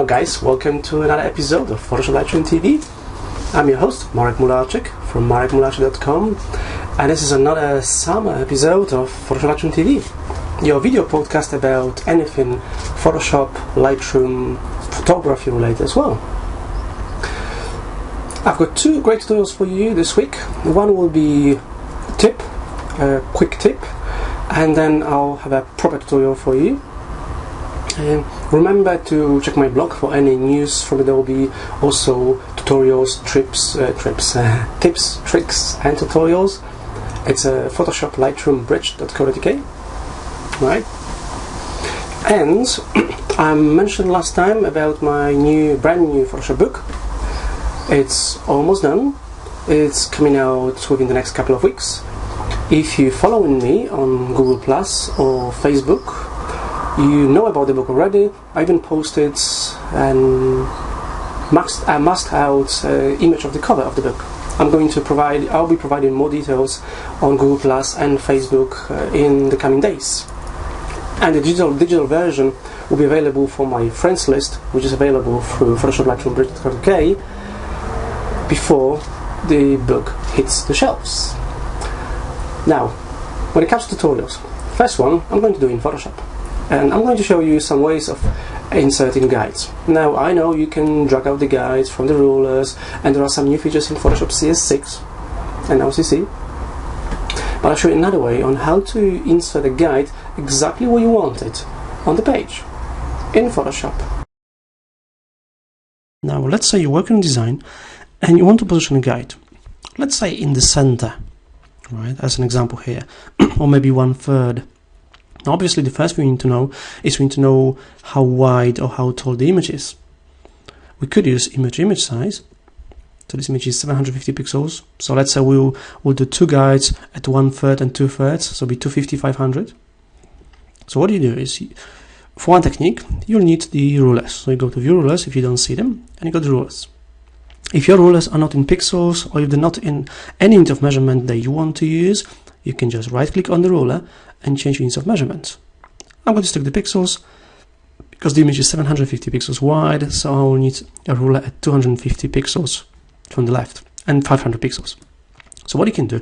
Hello guys, welcome to another episode of PhotoshopLightroomTV. I'm your host, Marek Mularczyk from MarekMularczyk.com, and this is another summer episode of PhotoshopLightroomTV, your video podcast about anything Photoshop, Lightroom, photography related as well. I've got two great tutorials for you this week. One will be a quick tip, and then I'll have a proper tutorial for you. Remember to check my blog for any news from Adobe, also tutorials, tips, tricks and tutorials. It's PhotoshopLightroomBridge.co.uk, right? And I mentioned last time about my brand new Photoshop book. It's almost done. It's coming out within the next couple of weeks. If you're following me on Google Plus or Facebook, you know about the book already. I even posted a must-out image of the cover of the book. I'll be providing more details on Google Plus and Facebook in the coming days. And the digital version will be available for my friends list, which is available through PhotoshopLightroomTV before the book hits the shelves. Now, when it comes to tutorials, first one I'm going to do in Photoshop. And I'm going to show you some ways of inserting guides. Now, I know you can drag out the guides from the rulers, and there are some new features in Photoshop CS6 and OCC. But I'll show you another way on how to insert a guide exactly where you want it on the page in Photoshop. Now, let's say you're working on design and you want to position a guide. Let's say in the center, right? As an example here, or maybe 1/3. Now, obviously, the first thing we need to know is we need to know how wide or how tall the image is. We could use image size. So this image is 750 pixels. So let's say we'll do two guides at 1/3 and 2/3, so it'll be 250, 500. So what you do is, for one technique, you'll need the rulers. So you go to View Rulers if you don't see them, and you go to Rulers. If your rulers are not in pixels, or if they're not in any unit of measurement that you want to use, you can just right-click on the ruler and change units of measurement. I'm going to stick the pixels because the image is 750 pixels wide, so I will need a ruler at 250 pixels from the left and 500 pixels. So what you can do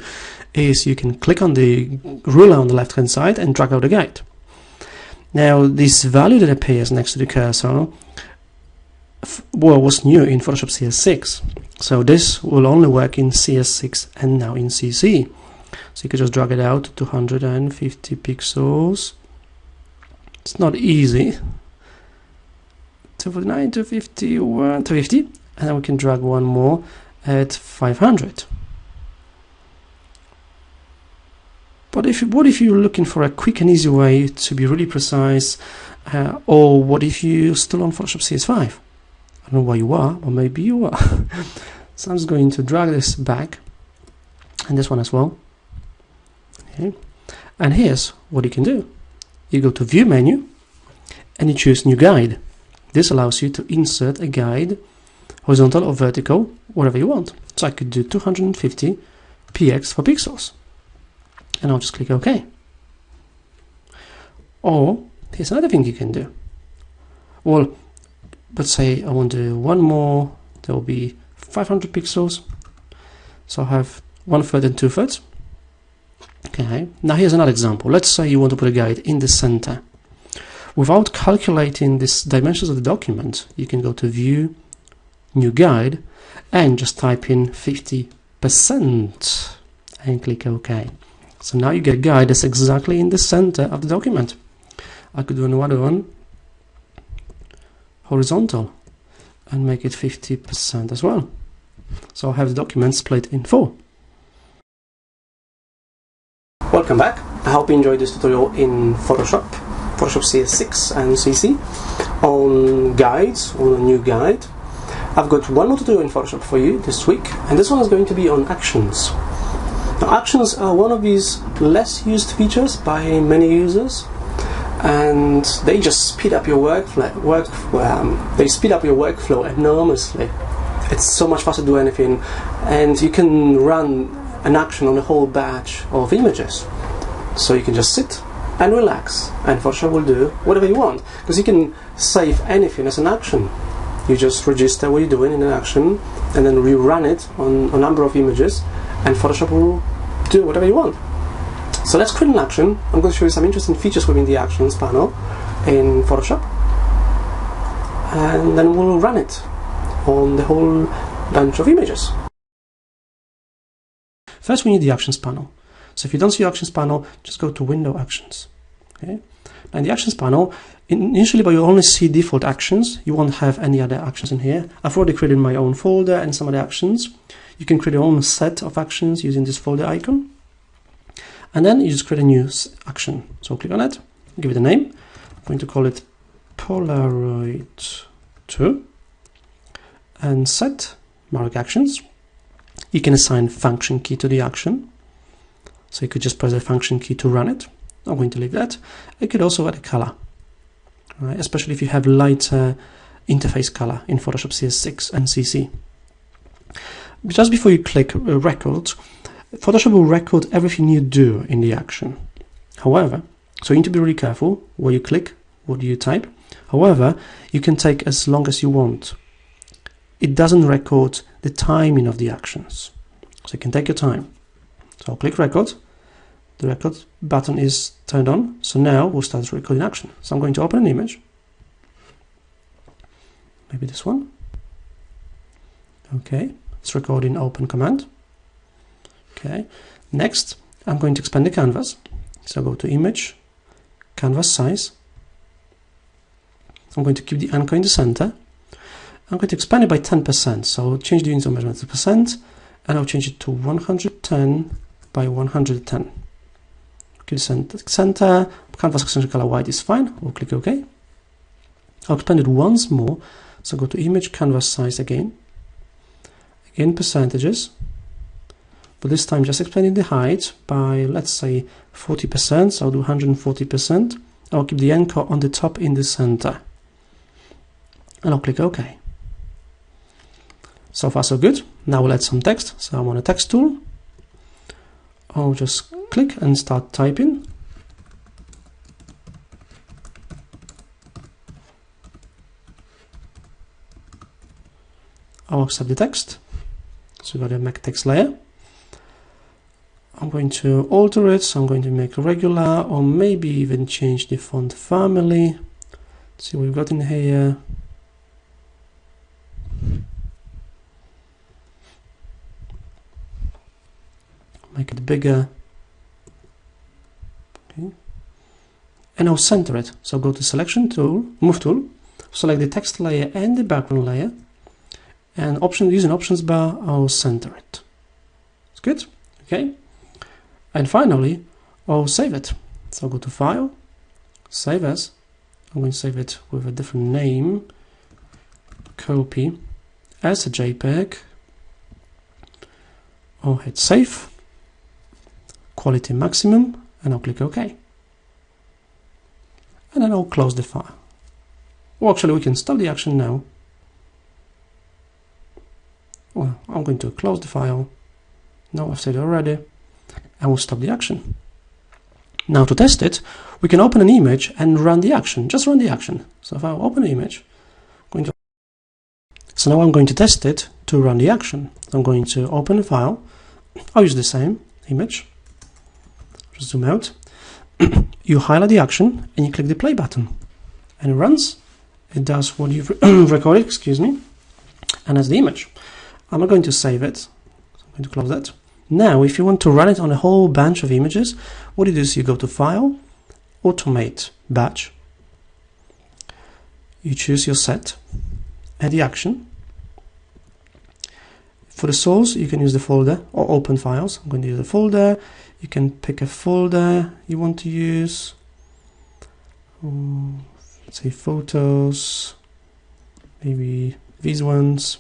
is you can click on the ruler on the left hand side and drag out a guide. Now, this value that appears next to the cursor was new in Photoshop CS6, so this will only work in CS6 and now in CC. So you can just drag it out to 250 pixels. It's not easy. 249, 251, 250, and then we can drag one more at 500. But what if you're looking for a quick and easy way to be really precise, or what if you're still on Photoshop CS5? I don't know where you are, or maybe you are. So I'm just going to drag this back, and this one as well. Okay. And here's what you can do. You go to View menu and you choose New Guide. This allows you to insert a guide, horizontal or vertical, whatever you want. So I could do 250 px for pixels, and I'll just click OK. Or here's another thing you can do. Well, let's say I want to do one more. There will be 500 pixels, so I have 1/3 and 2/3. Okay, now here's another example. Let's say you want to put a guide in the center. Without calculating these dimensions of the document, you can go to View, New Guide, and just type in 50% and click OK. So now you get a guide that's exactly in the center of the document. I could do another one, horizontal, and make it 50% as well. So I have the document split in 4. Welcome back. I hope you enjoyed this tutorial in Photoshop CS6 and CC on guides, on a new guide. I've got one more tutorial in Photoshop for you this week, and this one is going to be on actions. Now, actions are one of these less used features by many users, and they just speed up your workflow enormously. It's so much faster to do anything, and you can run an action on a whole batch of images. So you can just sit and relax, and Photoshop will do whatever you want, because you can save anything as an action. You just register what you're doing in an action and then rerun it on a number of images, and Photoshop will do whatever you want. So let's create an action. I'm going to show you some interesting features within the Actions panel in Photoshop, and then we'll run it on the whole bunch of images. First, we need the Actions panel. So if you don't see Actions panel, just go to Window, Actions. Okay. Now in the Actions panel, initially, but you only see default actions. You won't have any other actions in here. I've already created my own folder and some other actions. You can create your own set of actions using this folder icon. And then you just create a new action. So click on it, give it a name. I'm going to call it Polaroid 2 and set Mark Actions. You can assign function key to the action. So you could just press the function key to run it. I'm going to leave that. I could also add a color, right? Especially if you have lighter interface color in Photoshop CS6 and CC. Just before you click record, Photoshop will record everything you do in the action. However, so you need to be really careful where you click, what do you type. However, you can take as long as you want. It doesn't record the timing of the actions, so you can take your time. So I'll click record. The record button is turned on, so now we'll start recording action. So I'm going to open an image, maybe this one. Okay, it's recording open command. Okay, next I'm going to expand the canvas. So go to image, canvas size. I'm going to keep the anchor in the center. I'm going to expand it by 10%. So change the units of measurement to percent, and I'll change it to 110 by 110. Okay, center, canvas extension color white is fine. We'll click OK. I'll expand it once more. So go to image, canvas size again. Again, percentages. But this time just expanding the height by, let's say, 40%. So I'll do 140%. I'll keep the anchor on the top in the center. And I'll click OK. So far so good. Now we'll add some text. So I'm on a text tool. I'll just click and start typing. I'll accept the text. So we've got a make text layer. I'm going to alter it. So I'm going to make a regular, or maybe even change the font family. Let's see what we've got in here. Make it bigger. Okay. And I'll center it. So go to selection tool, move tool, select the text layer and the background layer, and using options bar, I'll center it. It's good. Okay. And finally, I'll save it. So go to File, Save As. I'm going to save it with a different name. Copy as a JPEG. I'll hit Save. Quality maximum, and I'll click OK. And then I'll close the file. Well, actually, we can stop the action now. Well, I'm going to close the file. No, I've saved it already. And we'll stop the action. Now to test it, we can open an image and run the action. Just run the action. So if I open an image, so now I'm going to test it to run the action. I'm going to open a file. I'll use the same image. Just zoom out. You highlight the action and you click the play button, and it runs. It does what you've recorded, excuse me, and that's the image. I'm not going to save it, so I'm going to close that. Now, if you want to run it on a whole bunch of images, what you do is you go to File, Automate Batch. You choose your set and the action. For the source, you can use the folder or open files. I'm going to use the folder. You can pick a folder you want to use. Let's say photos, maybe these ones.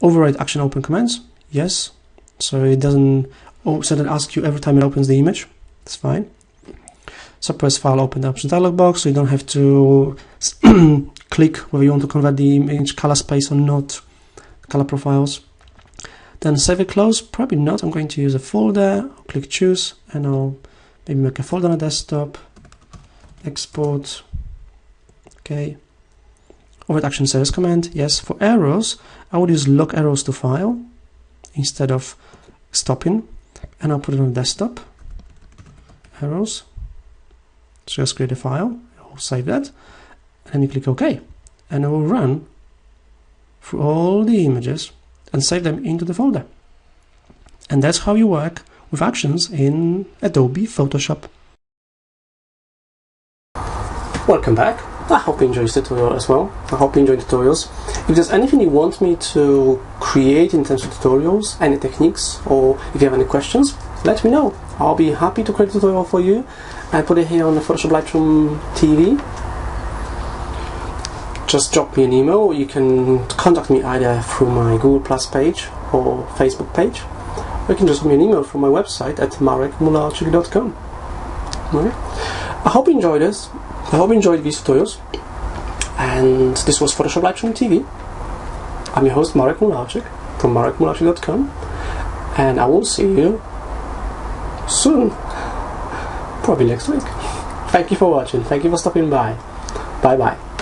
Override action open commands, yes. So it doesn't ask you every time it opens the image. That's fine. Suppress file open the options dialog box, so you don't have to click whether you want to convert the image color space or not. Color profiles. Then save it close, probably not. I'm going to use a folder. I'll click choose, and I'll maybe make a folder on a desktop. Export. Okay. Override action series command, yes. For arrows, I would use lock arrows to file instead of stopping, and I'll put it on the desktop. Arrows. Just create a file. I'll save that, and you click OK, and it will run through all the images and save them into the folder. And that's how you work with actions in Adobe Photoshop. Welcome back. I hope you enjoyed this tutorial as well. I hope you enjoyed tutorials. If there's anything you want me to create in terms of tutorials, any techniques, or if you have any questions, let me know. I'll be happy to create a tutorial for you. I put it here on the Photoshop Lightroom TV. Just drop me an email. You can contact me either through my Google Plus page or Facebook page. Or you can just drop me an email from my website at marekmularczyk.com. Right. I hope you enjoyed this. I hope you enjoyed these tutorials. And this was Photoshop Lightroom TV. I'm your host Marek Mularczyk from marekmularczyk.com, and I will see you soon, probably next week. Thank you for watching. Thank you for stopping by. Bye bye.